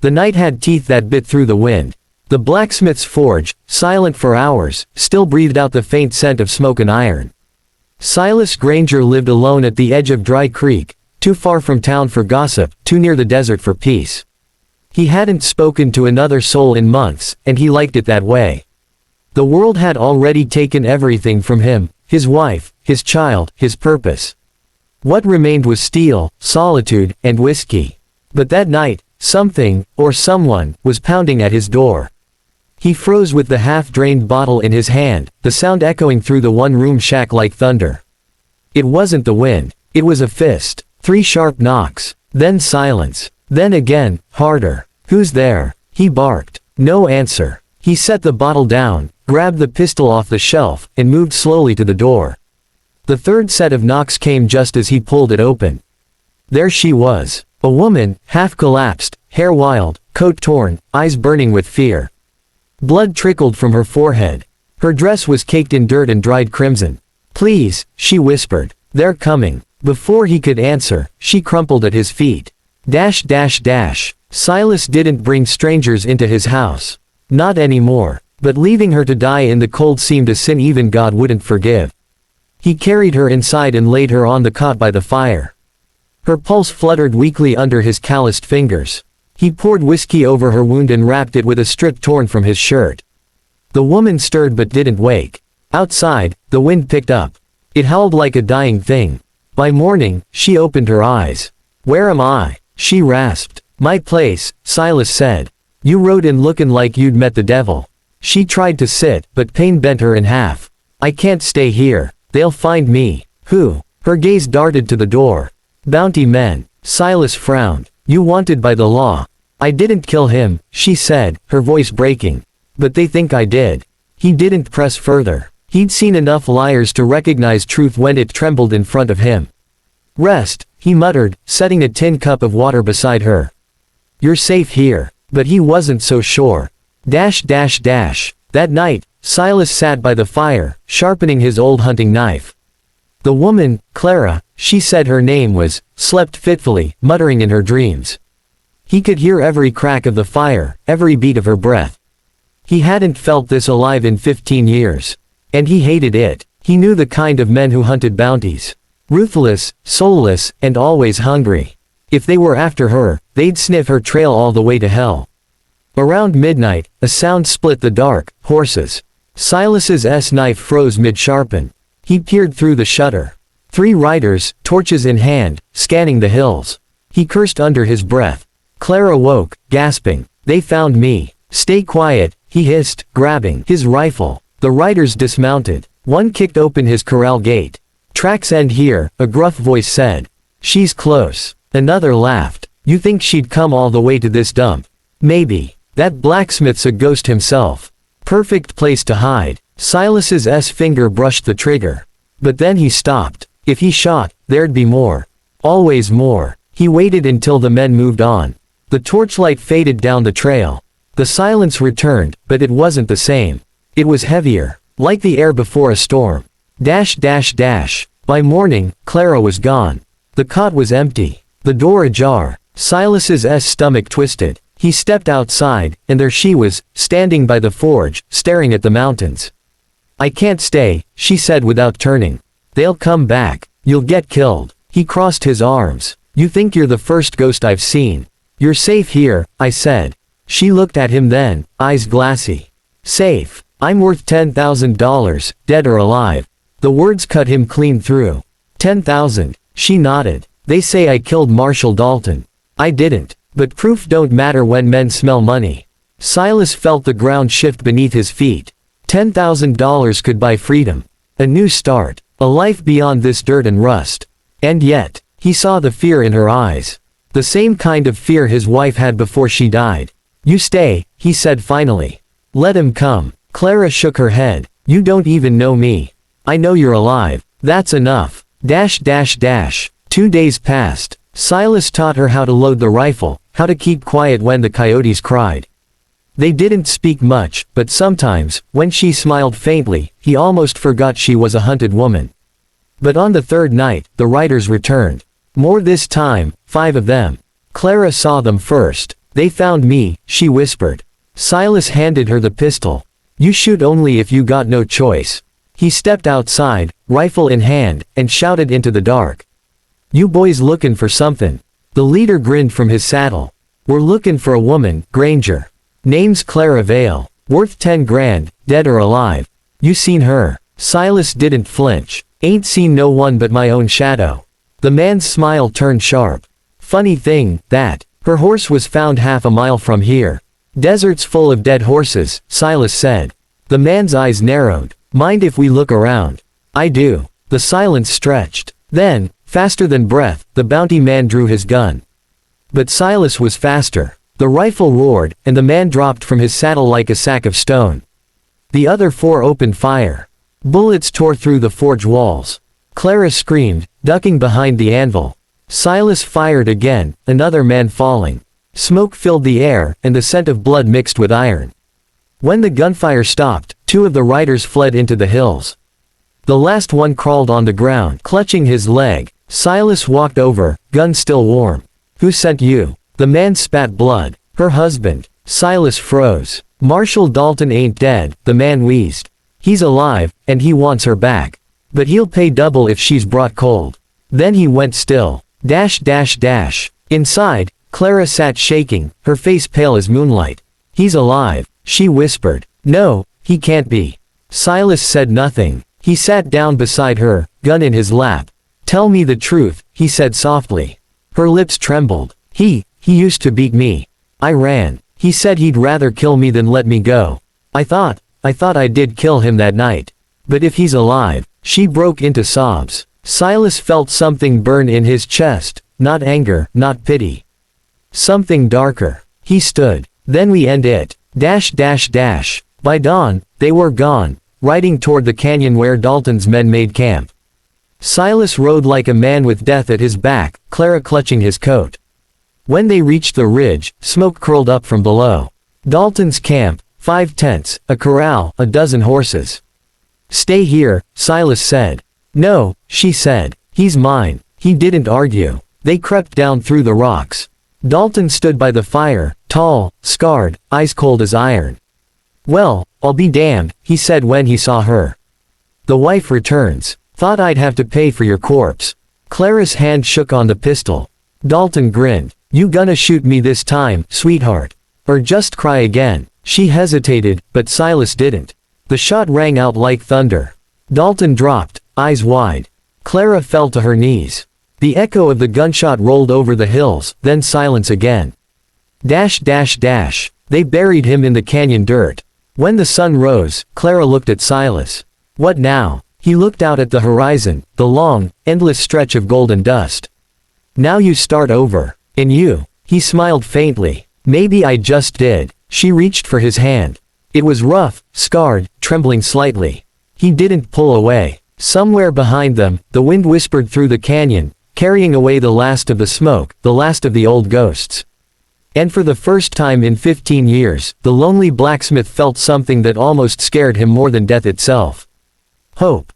The night had teeth that bit through the wind. The blacksmith's forge, silent for hours, still breathed out the faint scent of smoke and iron. Silas Granger lived alone at the edge of Dry Creek, too far from town for gossip, too near the desert for peace. He hadn't spoken to another soul in months, and he liked it that way. The world had already taken everything from him, his wife, his child, his purpose. What remained was steel, solitude, and whiskey. But that night, something, or someone, was pounding at his door. He froze with the half-drained bottle in his hand, the sound echoing through the one-room shack like thunder. It wasn't the wind. It was a fist. 3 sharp knocks. Then silence. Then again, harder. "Who's there?" he barked. No answer. He set the bottle down, grabbed the pistol off the shelf, and moved slowly to the door. The third set of knocks came just as he pulled it open. There she was. A woman, half collapsed, hair wild, coat torn, eyes burning with fear. Blood trickled from her forehead. Her dress was caked in dirt and dried crimson. "Please," she whispered. "They're coming." Before he could answer, she crumpled at his feet. Dash dash dash. Silas didn't bring strangers into his house. Not anymore. But leaving her to die in the cold seemed a sin even God wouldn't forgive. He carried her inside and laid her on the cot by the fire. Her pulse fluttered weakly under his calloused fingers. He poured whiskey over her wound and wrapped it with a strip torn from his shirt. The woman stirred but didn't wake. Outside, the wind picked up. It howled like a dying thing. By morning, she opened her eyes. "Where am I?" she rasped. "My place," Silas said. "You rode in looking like you'd met the devil." She tried to sit, but pain bent her in half. "I can't stay here. They'll find me." "Who?" Her gaze darted to the door. "Bounty men." Silas frowned. "You wanted by the law." "I didn't kill him," she said, her voice breaking. "But they think I did." He didn't press further. He'd seen enough liars to recognize truth when it trembled in front of him. "Rest," he muttered, setting a tin cup of water beside her. "You're safe here." But he wasn't so sure. Dash dash dash. That night, Silas sat by the fire, sharpening his old hunting knife. The woman, Clara, she said her name was, slept fitfully, muttering in her dreams. He could hear every crack of the fire, every beat of her breath. He hadn't felt this alive in 15 years. And he hated it. He knew the kind of men who hunted bounties. Ruthless, soulless, and always hungry. If they were after her, they'd sniff her trail all the way to hell. Around midnight, a sound split the dark. Horses. Silas's knife froze mid-sharpen. He peered through the shutter. 3 riders, torches in hand, scanning the hills. He cursed under his breath. Clara woke, gasping. "They found me." "Stay quiet," he hissed, grabbing his rifle. The riders dismounted. One kicked open his corral gate. "Tracks end here," a gruff voice said. "She's close." Another laughed. "You think she'd come all the way to this dump?" "Maybe. That blacksmith's a ghost himself. Perfect place to hide." Silas's finger brushed the trigger. But then he stopped. If he shot, there'd be more. Always more. He waited until the men moved on. The torchlight faded down the trail. The silence returned, but it wasn't the same. It was heavier, like the air before a storm. Dash dash dash. By morning, Clara was gone. The cot was empty. The door ajar. Silas's stomach twisted. He stepped outside, and there she was, standing by the forge, staring at the mountains. "I can't stay," she said without turning. "They'll come back. You'll get killed." He crossed his arms. "You think you're the first ghost I've seen." "You're safe here," I said. She looked at him then, eyes glassy. "Safe? I'm worth $10,000, dead or alive." The words cut him clean through. 10,000. She nodded. "They say I killed Marshall Dalton. I didn't. But proof don't matter when men smell money." Silas felt the ground shift beneath his feet. $10,000 could buy freedom. A new start. A life beyond this dirt and rust. And yet, he saw the fear in her eyes. The same kind of fear his wife had before she died. "You stay," he said finally. "Let him come." Clara shook her head. "You don't even know me. I know you're alive. That's enough." Dash dash dash. 2 days passed. Silas taught her how to load the rifle, how to keep quiet when the coyotes cried. They didn't speak much, but sometimes, when she smiled faintly, he almost forgot she was a hunted woman. But on the 3rd night, the riders returned. More this time, 5 of them. Clara saw them first. They found me, she whispered. Silas handed her the pistol. You shoot only if you got no choice. He stepped outside, rifle in hand, and shouted into the dark. You boys lookin' for something? The leader grinned from his saddle. We're lookin' for a woman, Granger. Name's Clara Vale. Worth 10 grand, dead or alive. You seen her? Silas didn't flinch. Ain't seen no one but my own shadow. The man's smile turned sharp. Funny thing, that. Her horse was found half a mile from here. Desert's full of dead horses, Silas said. The man's eyes narrowed. Mind if we look around? I do. The silence stretched. Then, faster than breath, the bounty man drew his gun. But Silas was faster. The rifle roared, and the man dropped from his saddle like a sack of stone. The other four opened fire. Bullets tore through the forge walls. Clara screamed, ducking behind the anvil. Silas fired again, another man falling. Smoke filled the air, and the scent of blood mixed with iron. When the gunfire stopped, 2 of the riders fled into the hills. The last one crawled on the ground, clutching his leg. Silas walked over, gun still warm. Who sent you? The man spat blood. Her husband. Silas froze. Marshal Dalton ain't dead, the man wheezed. He's alive, and he wants her back. But he'll pay double if she's brought cold. Then he went still. Inside, Clara sat shaking, her face pale as moonlight. He's alive, she whispered. No, he can't be. Silas said nothing. He sat down beside her, gun in his lap. Tell me the truth, he said softly. Her lips trembled. He used to beat me. I ran. He said he'd rather kill me than let me go. I thought I did kill him that night. But if he's alive, she broke into sobs. Silas felt something burn in his chest, not anger, not pity. Something darker. He stood. Then we end it. By dawn, they were gone, riding toward the canyon where Dalton's men made camp. Silas rode like a man with death at his back, Clara clutching his coat. When they reached the ridge, smoke curled up from below. Dalton's camp, 5 tents, a corral, a dozen horses. Stay here, Silas said. No, she said. He's mine. He didn't argue. They crept down through the rocks. Dalton stood by the fire, tall, scarred, eyes cold as iron. Well, I'll be damned, he said when he saw her. The wife returns. Thought I'd have to pay for your corpse. Clara's hand shook on the pistol. Dalton grinned. You gonna shoot me this time, sweetheart? Or just cry again? She hesitated, but Silas didn't. The shot rang out like thunder. Dalton dropped, eyes wide. Clara fell to her knees. The echo of the gunshot rolled over the hills, then silence again. They buried him in the canyon dirt. When the sun rose, Clara looked at Silas. What now? He looked out at the horizon, the long, endless stretch of golden dust. Now you start over. And you. He smiled faintly. Maybe I just did. She reached for his hand. It was rough, scarred, trembling slightly. He didn't pull away. Somewhere behind them, the wind whispered through the canyon, carrying away the last of the smoke, the last of the old ghosts. And for the first time in 15 years, the lonely blacksmith felt something that almost scared him more than death itself. Hope.